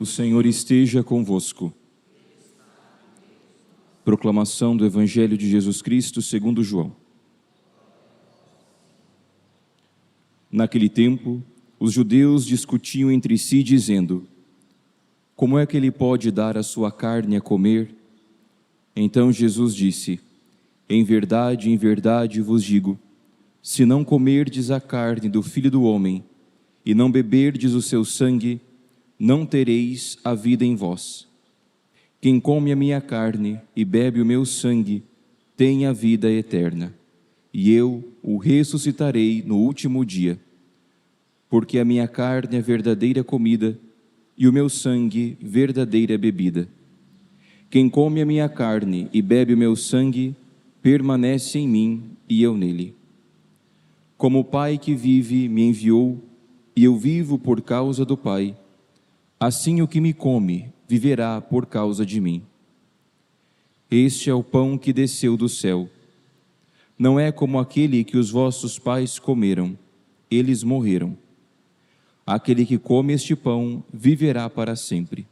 O Senhor esteja convosco. Proclamação do Evangelho de Jesus Cristo segundo João. Naquele tempo, os judeus discutiam entre si, dizendo: como é que ele pode dar a sua carne a comer? Então Jesus disse: em verdade vos digo, se não comerdes a carne do Filho do Homem e não beberdes o seu sangue, não tereis a vida em vós. Quem come a minha carne e bebe o meu sangue tem a vida eterna, e eu o ressuscitarei no último dia. Porque a minha carne é verdadeira comida e o meu sangue verdadeira bebida. Quem come a minha carne e bebe o meu sangue permanece em mim e eu nele. Como o Pai que vive me enviou e eu vivo por causa do Pai, assim o que me come viverá por causa de mim. Este é o pão que desceu do céu. Não é como aquele que os vossos pais comeram, eles morreram. Aquele que come este pão viverá para sempre.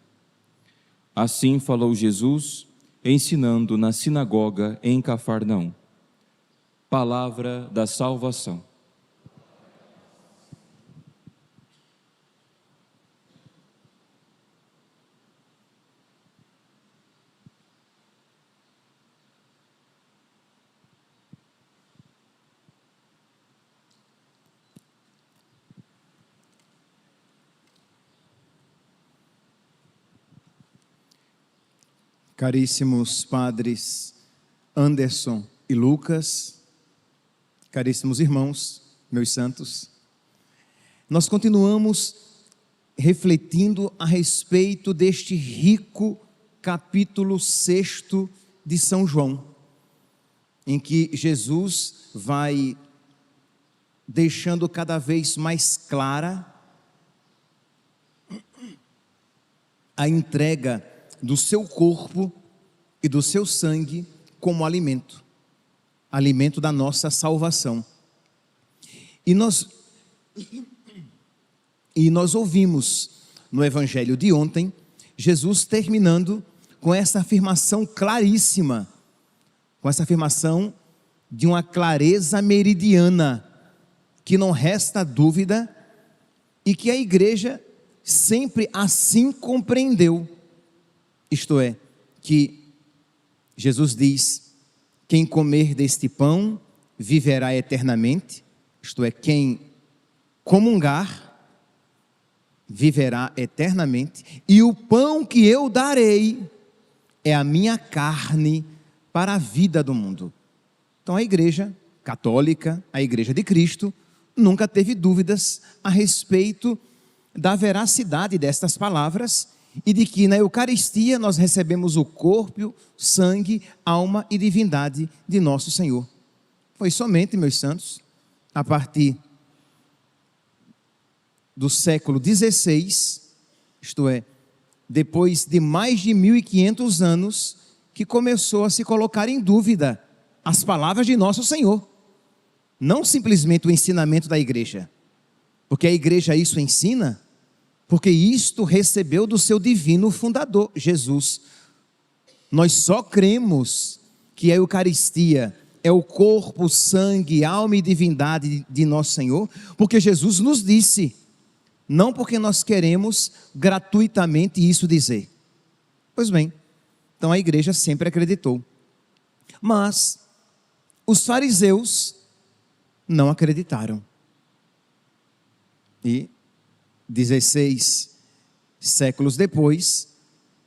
Assim falou Jesus, ensinando na sinagoga em Cafarnaum. Palavra da salvação. Caríssimos padres Anderson e Lucas, caríssimos irmãos, meus santos, nós continuamos refletindo a respeito deste rico capítulo 6 de São João, em que Jesus vai deixando cada vez mais clara a entrega do seu corpo e do seu sangue como alimento, alimento da nossa salvação. E nós ouvimos no Evangelho de ontem, Jesus terminando com essa afirmação claríssima, com essa afirmação de uma clareza meridiana, que não resta dúvida e que a igreja sempre assim compreendeu. Isto é, que Jesus diz: quem comer deste pão viverá eternamente, isto é, quem comungar viverá eternamente, e o pão que eu darei é a minha carne para a vida do mundo. Então a igreja católica, a igreja de Cristo, nunca teve dúvidas a respeito da veracidade destas palavras, e de que na Eucaristia nós recebemos o corpo, sangue, alma e divindade de nosso Senhor. Foi somente, meus santos, a partir do século XVI, isto é, depois de mais de 1500 anos, que começou a se colocar em dúvida as palavras de nosso Senhor, não simplesmente o ensinamento da igreja, porque a igreja isso ensina, porque isto recebeu do seu divino fundador, Jesus. Nós só cremos que a Eucaristia é o corpo, sangue, alma e divindade de nosso Senhor, porque Jesus nos disse, não porque nós queremos gratuitamente isso dizer. Pois bem, então a igreja sempre acreditou. Mas os fariseus não acreditaram. E 16 séculos depois,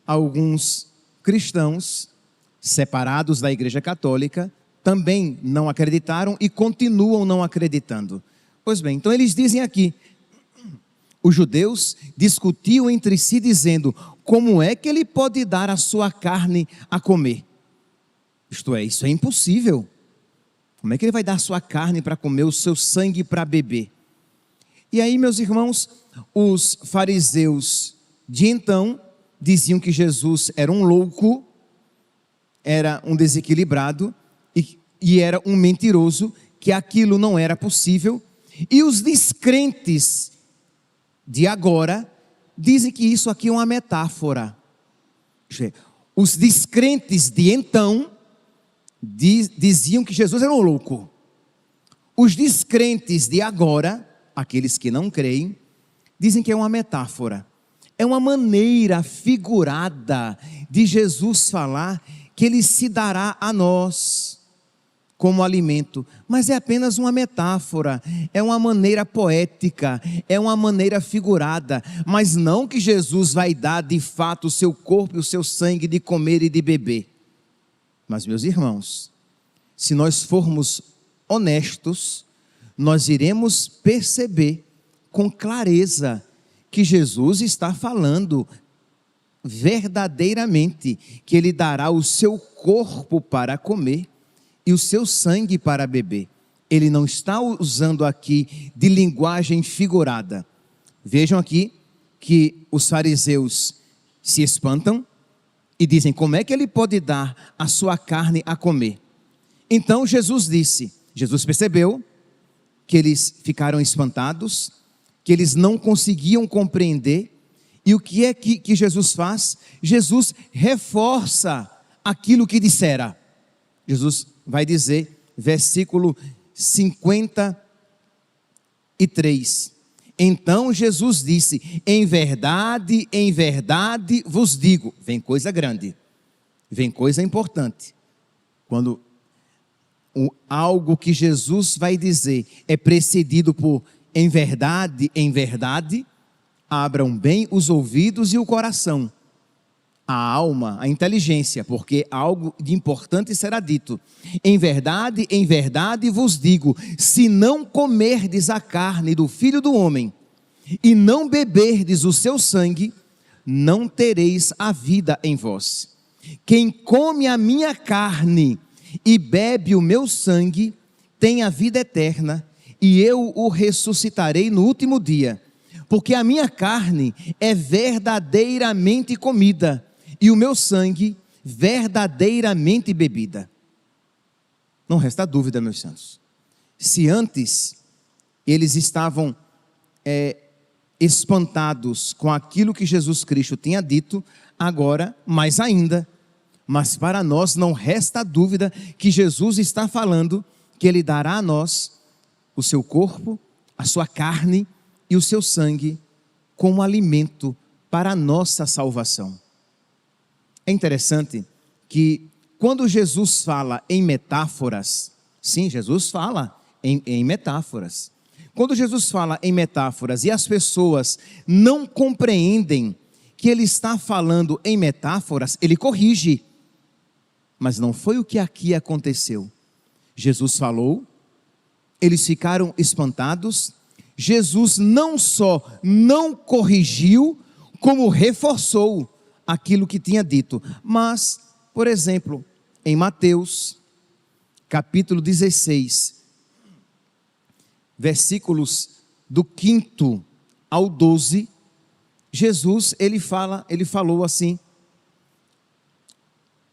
alguns cristãos separados da Igreja Católica também não acreditaram e continuam não acreditando. Pois bem, então eles dizem aqui, os judeus discutiam entre si dizendo: como é que ele pode dar a sua carne a comer? Isto é, isso é impossível. Como é que ele vai dar a sua carne para comer, o seu sangue para beber? E aí, meus irmãos, os fariseus de então diziam que Jesus era um louco, era um desequilibrado e era um mentiroso, que aquilo não era possível. E os descrentes de agora dizem que isso aqui é uma metáfora. Os descrentes de então diziam que Jesus era um louco. Os descrentes de agora, aqueles que não creem, dizem que é uma metáfora. É uma maneira figurada de Jesus falar que Ele se dará a nós como alimento, mas é apenas uma metáfora, é uma maneira poética, é uma maneira figurada, mas não que Jesus vai dar de fato o seu corpo e o seu sangue de comer e de beber. Mas, meus irmãos, se nós formos honestos, nós iremos perceber com clareza que Jesus está falando verdadeiramente que Ele dará o seu corpo para comer e o seu sangue para beber. Ele não está usando aqui de linguagem figurada. Vejam aqui que os fariseus se espantam e dizem: como é que Ele pode dar a sua carne a comer? Então Jesus percebeu que eles ficaram espantados, que eles não conseguiam compreender. E o que é que Jesus faz? Jesus reforça aquilo que dissera. Jesus vai dizer, versículo 53. Então Jesus disse: em verdade vos digo. Vem coisa grande, vem coisa importante. Quando algo que Jesus vai dizer é precedido por em verdade, abram bem os ouvidos e o coração, a alma, a inteligência, porque algo de importante será dito. Em verdade vos digo, se não comerdes a carne do Filho do Homem e não beberdes o seu sangue, não tereis a vida em vós. Quem come a minha carne e bebe o meu sangue tem a vida eterna, e eu o ressuscitarei no último dia. Porque a minha carne é verdadeiramente comida, e o meu sangue verdadeiramente bebida. Não resta dúvida, meus santos. Se antes eles estavam espantados com aquilo que Jesus Cristo tinha dito, agora mais ainda. Mas para nós não resta dúvida que Jesus está falando que Ele dará a nós o seu corpo, a sua carne e o seu sangue como alimento para a nossa salvação. É interessante que quando Jesus fala em metáforas, sim, Jesus fala em metáforas. Quando Jesus fala em metáforas e as pessoas não compreendem que Ele está falando em metáforas, Ele corrige. Mas não foi o que aqui aconteceu. Jesus falou, eles ficaram espantados. Jesus não só não corrigiu, como reforçou aquilo que tinha dito. Mas, por exemplo, em Mateus, capítulo 16, versículos do 5 ao 12, Jesus, ele falou assim: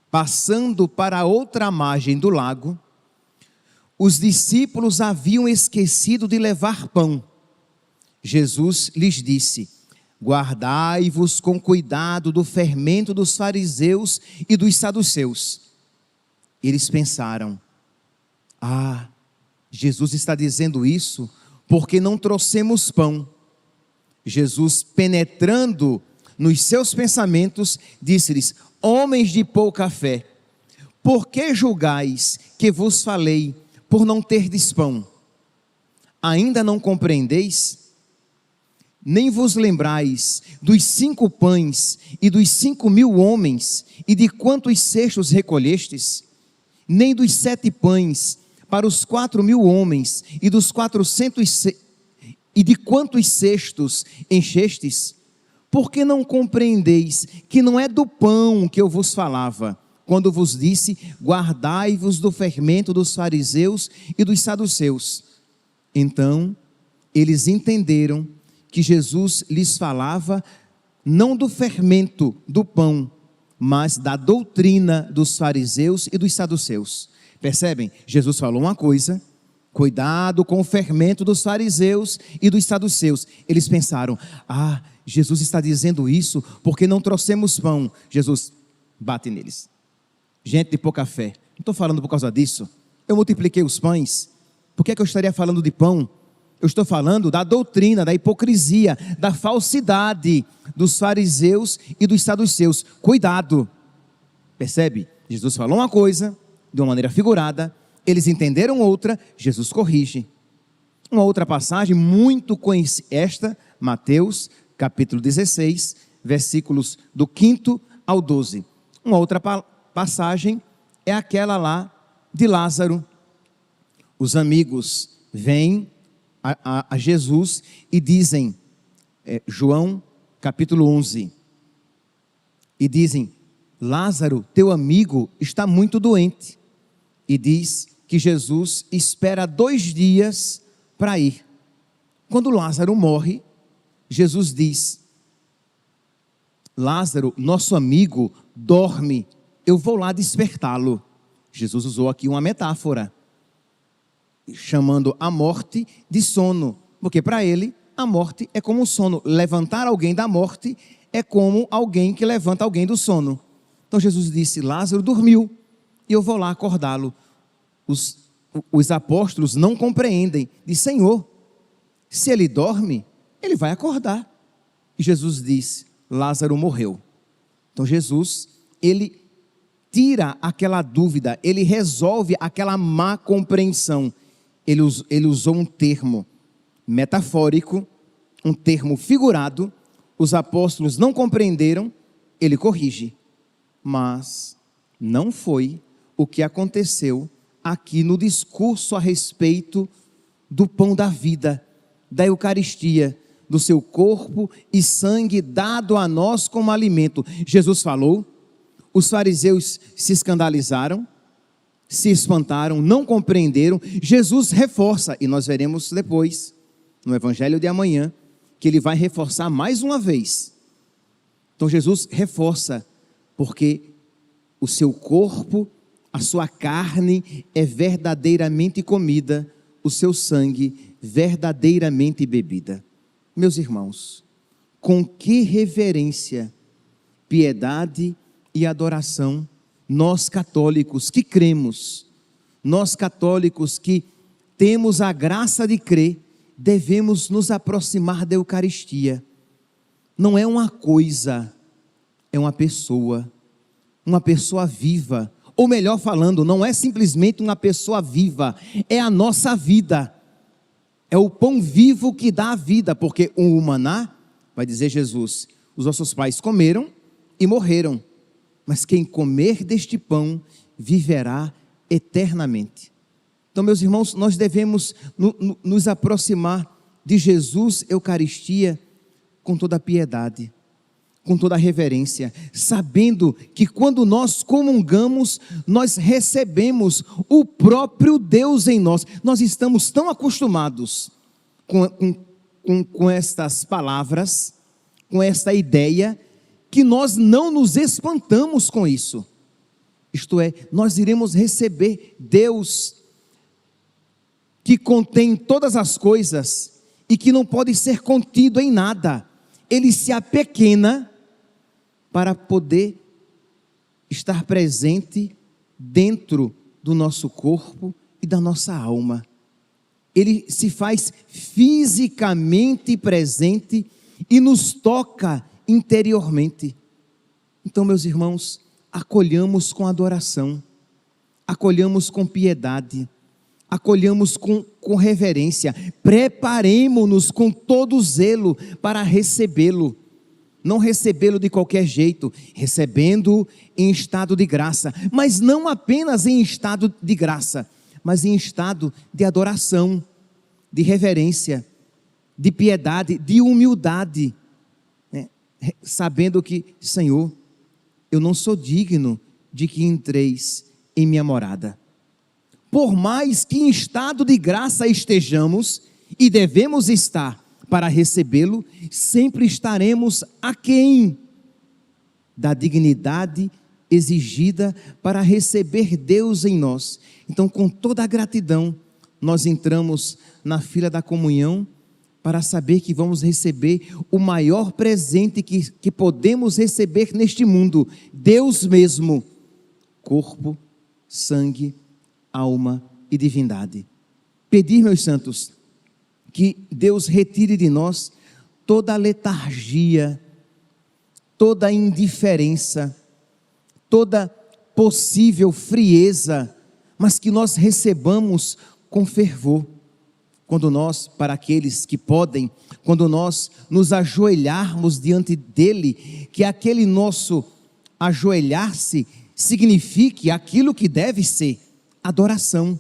passando para a outra margem do lago, os discípulos haviam esquecido de levar pão. Jesus lhes disse: guardai-vos com cuidado do fermento dos fariseus e dos saduceus. Eles pensaram: Jesus está dizendo isso porque não trouxemos pão. Jesus, penetrando nos seus pensamentos, disse-lhes: homens de pouca fé, por que julgais que vos falei por não terdes pão? Ainda não compreendeis? Nem vos lembrais dos 5 pães e dos 5.000 homens, e de quantos cestos recolhestes? Nem dos 7 pães para os 4.000 homens, e de quantos cestos enchestes? Por que não compreendeis que não é do pão que eu vos falava, quando vos disse: guardai-vos do fermento dos fariseus e dos saduceus? Então, eles entenderam que Jesus lhes falava não do fermento do pão, mas da doutrina dos fariseus e dos saduceus. Percebem? Jesus falou uma coisa, Cuidado com o fermento dos fariseus e dos saduceus. Eles pensaram: Jesus está dizendo isso porque não trouxemos pão. Jesus bate neles. Gente de pouca fé, não estou falando por causa disso. Eu multipliquei os pães. Por que eu estaria falando de pão? Eu estou falando da doutrina, da hipocrisia, da falsidade dos fariseus e dos saduceus. Cuidado. Percebe? Jesus falou uma coisa de uma maneira figurada, eles entenderam outra, Jesus corrige. Uma outra passagem muito conhecida, esta, Mateus, capítulo 16, versículos do 5º ao 12. Uma outra passagem é aquela lá de Lázaro. Os amigos vêm a Jesus e dizem, João, capítulo 11, e dizem: Lázaro, teu amigo, está muito doente. E diz que Jesus espera 2 dias para ir. Quando Lázaro morre, Jesus diz: Lázaro, nosso amigo, dorme, eu vou lá despertá-lo. Jesus usou aqui uma metáfora, chamando a morte de sono, porque para ele a morte é como um sono. Levantar alguém da morte é como alguém que levanta alguém do sono. Então Jesus disse: Lázaro dormiu e eu vou lá acordá-lo. Os apóstolos não compreendem. Diz: Senhor, se ele dorme, ele vai acordar. E Jesus disse: Lázaro morreu. Então Jesus, ele tira aquela dúvida, ele resolve aquela má compreensão. Ele usou um termo metafórico, um termo figurado. Os apóstolos não compreenderam, ele corrige. Mas não foi o que aconteceu aqui no discurso a respeito do pão da vida, da Eucaristia, do seu corpo e sangue dado a nós como alimento. Jesus falou, os fariseus se escandalizaram, se espantaram, não compreenderam. Jesus reforça, e nós veremos depois, no Evangelho de amanhã, que ele vai reforçar mais uma vez. Então Jesus reforça, porque o seu corpo, a sua carne é verdadeiramente comida, o seu sangue verdadeiramente bebida. Meus irmãos, com que reverência, piedade e adoração, nós católicos que cremos, nós católicos que temos a graça de crer, devemos nos aproximar da Eucaristia. Não é uma coisa, é uma pessoa viva. Ou melhor falando, não é simplesmente uma pessoa viva, é a nossa vida. É o pão vivo que dá a vida, porque o maná, vai dizer Jesus, os nossos pais comeram e morreram, mas quem comer deste pão viverá eternamente. Então, meus irmãos, nós devemos nos aproximar de Jesus, Eucaristia, com toda a piedade, com toda a reverência, sabendo que quando nós comungamos, nós recebemos o próprio Deus em nós. Nós estamos tão acostumados com estas palavras, com esta ideia, que nós não nos espantamos com isso. Isto é, nós iremos receber Deus, que contém todas as coisas e que não pode ser contido em nada. Ele se apequena para poder estar presente dentro do nosso corpo e da nossa alma. Ele se faz fisicamente presente e nos toca interiormente. Então, meus irmãos, acolhamos com adoração, acolhamos com piedade, acolhamos com reverência, preparemo-nos com todo zelo para recebê-lo. Não recebê-lo de qualquer jeito, recebendo-o em estado de graça, mas não apenas em estado de graça, mas em estado de adoração, de reverência, de piedade, de humildade, né? Sabendo que, Senhor, eu não sou digno de que entreis em minha morada. Por mais que em estado de graça estejamos, e devemos estar, para recebê-lo, sempre estaremos aquém da dignidade exigida para receber Deus em nós. Então, com toda a gratidão, nós entramos na fila da comunhão para saber que vamos receber o maior presente que podemos receber neste mundo, Deus mesmo, corpo, sangue, alma e divindade. Pedir, meus santos, que Deus retire de nós toda a letargia, toda a indiferença, toda possível frieza, mas que nós recebamos com fervor. Quando nós, para aqueles que podem, quando nós nos ajoelharmos diante dele, que aquele nosso ajoelhar-se signifique aquilo que deve ser, adoração.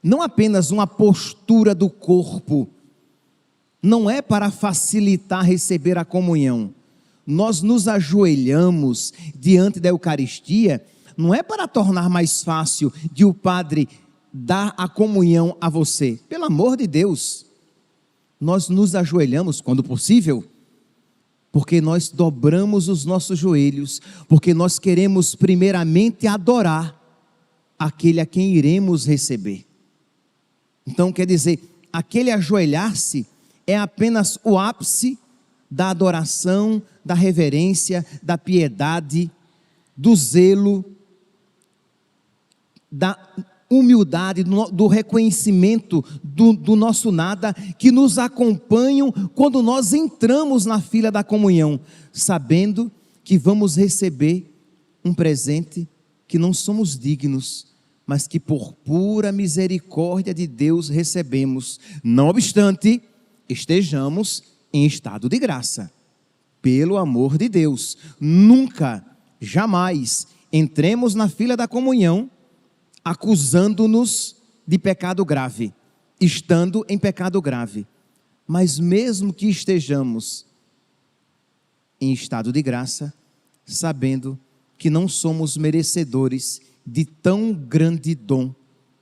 Não apenas uma postura do corpo, não é para facilitar receber a comunhão. Nós nos ajoelhamos diante da Eucaristia, não é para tornar mais fácil de o Padre dar a comunhão a você. Pelo amor de Deus, nós nos ajoelhamos quando possível, porque nós dobramos os nossos joelhos, porque nós queremos primeiramente adorar aquele a quem iremos receber. Então quer dizer, aquele ajoelhar-se é apenas o ápice da adoração, da reverência, da piedade, do zelo, da humildade, do reconhecimento do nosso nada, que nos acompanham quando nós entramos na fila da comunhão, sabendo que vamos receber um presente que não somos dignos, mas que por pura misericórdia de Deus recebemos, não obstante estejamos em estado de graça. Pelo amor de Deus, nunca, jamais entremos na fila da comunhão acusando-nos de pecado grave, estando em pecado grave. Mas mesmo que estejamos em estado de graça, sabendo que não somos merecedores de tão grande dom,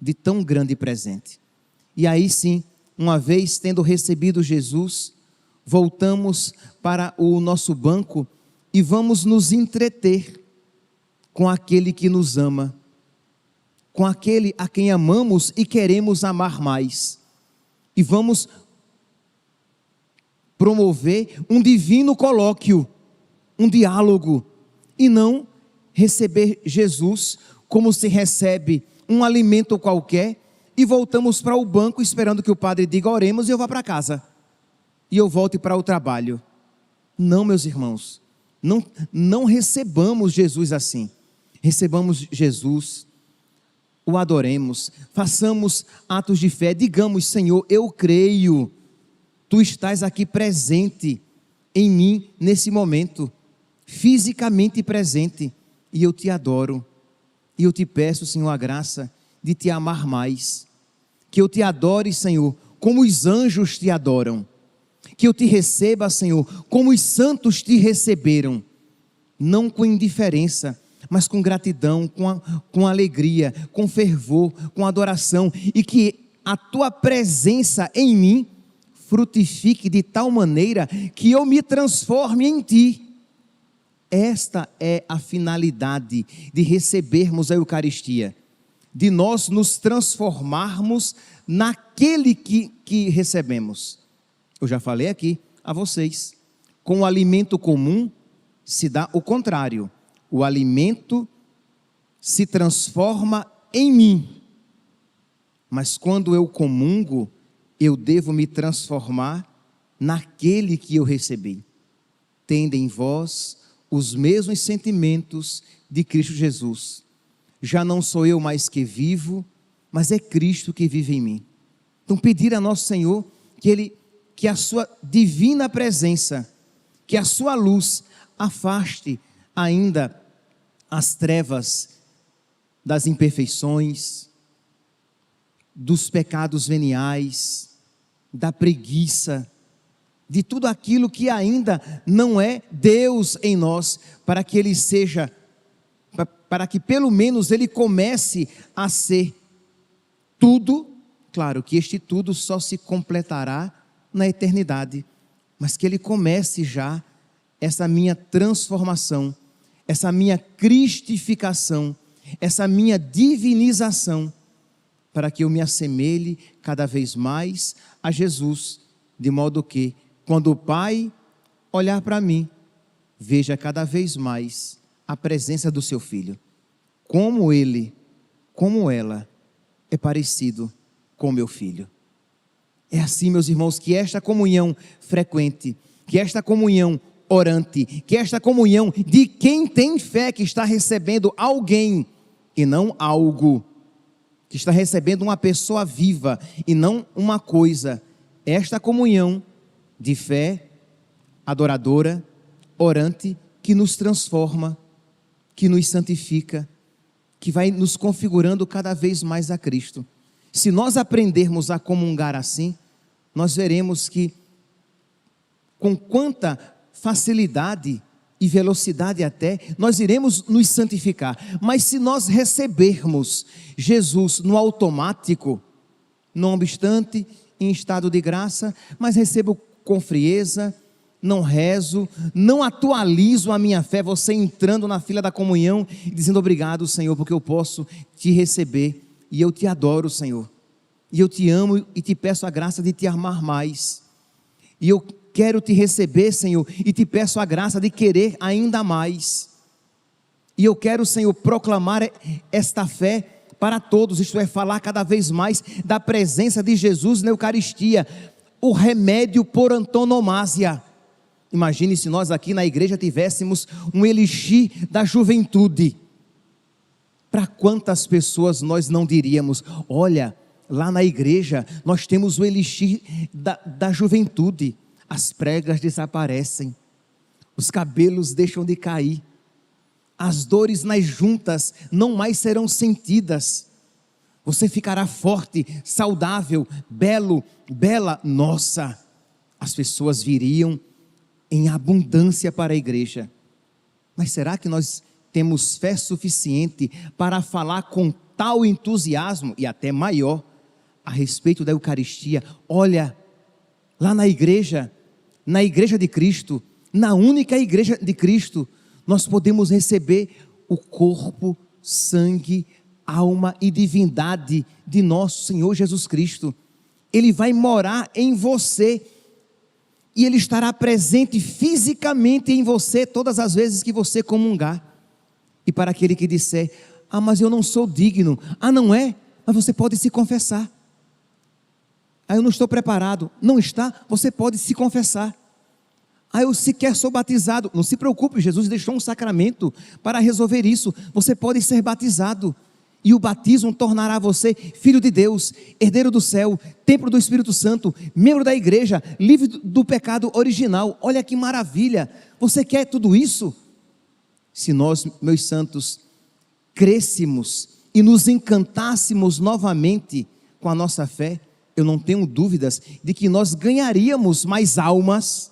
de tão grande presente. E aí sim, uma vez tendo recebido Jesus, voltamos para o nosso banco e vamos nos entreter com aquele que nos ama, com aquele a quem amamos e queremos amar mais. E vamos promover um divino colóquio, um diálogo, e não receber Jesus como se recebe um alimento qualquer e voltamos para o banco esperando que o padre diga oremos e eu vá para casa e eu volte para o trabalho. Não, meus irmãos, não recebamos Jesus assim. Recebamos Jesus, o adoremos, façamos atos de fé, digamos: Senhor, eu creio, Tu estás aqui presente em mim nesse momento, fisicamente presente, e eu Te adoro, e eu Te peço, Senhor, a graça de Te amar mais, que eu Te adore, Senhor, como os anjos Te adoram, que eu Te receba, Senhor, como os santos Te receberam, não com indiferença, mas com gratidão, com alegria, com fervor, com adoração, e que a Tua presença em mim frutifique de tal maneira que eu me transforme em Ti. Esta é a finalidade de recebermos a Eucaristia, de nós nos transformarmos naquele que recebemos. Eu já falei aqui a vocês, com o alimento comum se dá o contrário. O alimento se transforma em mim, mas quando eu comungo, eu devo me transformar naquele que eu recebi. Tende em vós os mesmos sentimentos de Cristo Jesus. Já não sou eu mais que vivo, mas é Cristo que vive em mim. Então pedir a nosso Senhor que a sua divina presença, que a sua luz afaste ainda as trevas das imperfeições, dos pecados veniais, da preguiça, de tudo aquilo que ainda não é Deus em nós, para que Ele seja, para que pelo menos Ele comece a ser tudo. Claro que este tudo só se completará na eternidade, mas que Ele comece já essa minha transformação, essa minha cristificação, essa minha divinização, para que eu me assemelhe cada vez mais a Jesus, de modo que, quando o Pai olhar para mim, veja cada vez mais a presença do seu Filho. Como ele, como ela, é parecido com meu Filho. É assim, meus irmãos, que esta comunhão frequente, que esta comunhão orante, que esta comunhão de quem tem fé, que está recebendo alguém e não algo, que está recebendo uma pessoa viva e não uma coisa, esta comunhão de fé adoradora, orante, que nos transforma, que nos santifica, que vai nos configurando cada vez mais a Cristo. Se nós aprendermos a comungar assim, nós veremos que com quanta facilidade e velocidade até, nós iremos nos santificar. Mas se nós recebermos Jesus no automático, não obstante, em estado de graça, mas recebo com frieza, não rezo, não atualizo a minha fé, você entrando na fila da comunhão e dizendo obrigado, Senhor, porque eu posso te receber e eu te adoro, Senhor. E eu te amo e te peço a graça de te amar mais. E eu quero te receber, Senhor, e te peço a graça de querer ainda mais. E eu quero, Senhor, proclamar esta fé para todos, isto é, falar cada vez mais da presença de Jesus na Eucaristia, o remédio por antonomasia. Imagine se nós aqui na igreja tivéssemos um elixir da juventude. Para quantas pessoas nós não diríamos, olha, lá na igreja nós temos o elixir da juventude. As pregas desaparecem, os cabelos deixam de cair, as dores nas juntas não mais serão sentidas, você ficará forte, saudável, belo, bela. Nossa, as pessoas viriam em abundância para a igreja. Mas será que nós temos fé suficiente para falar com tal entusiasmo e até maior a respeito da Eucaristia? Olha, lá na igreja de Cristo, na única igreja de Cristo, nós podemos receber o corpo, sangue, alma e divindade de nosso Senhor Jesus Cristo. Ele vai morar em você e Ele estará presente fisicamente em você todas as vezes que você comungar. E para aquele que disser, mas eu não sou digno, não é? Mas você pode se confessar. Eu não estou preparado. Não está? Você pode se confessar. Eu sequer sou batizado. Não se preocupe, Jesus deixou um sacramento para resolver isso. Você pode ser batizado. E o batismo tornará você filho de Deus, herdeiro do céu, templo do Espírito Santo, membro da igreja, livre do pecado original. Olha que maravilha. Você quer tudo isso? Se nós, meus santos, crescêssemos e nos encantássemos novamente com a nossa fé, eu não tenho dúvidas de que nós ganharíamos mais almas,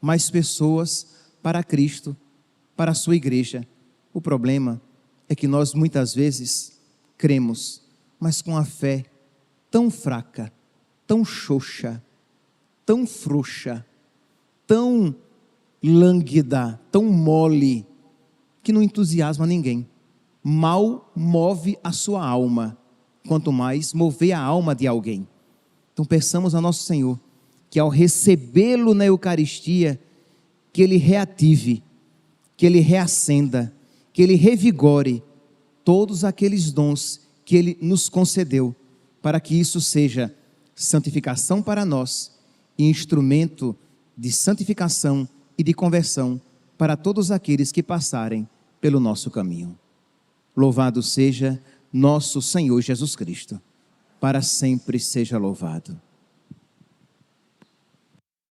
mais pessoas para Cristo, para a sua igreja. O problema é que nós muitas vezes cremos, mas com a fé tão fraca, tão xoxa, tão frouxa, tão lânguida, tão mole, que não entusiasma ninguém. Mal move a sua alma, quanto mais mover a alma de alguém. Então peçamos a nosso Senhor que ao recebê-lo na Eucaristia, que Ele reative, que Ele reacenda, que Ele revigore todos aqueles dons que Ele nos concedeu, para que isso seja santificação para nós e instrumento de santificação e de conversão para todos aqueles que passarem pelo nosso caminho. Louvado seja nosso Senhor Jesus Cristo, para sempre seja louvado.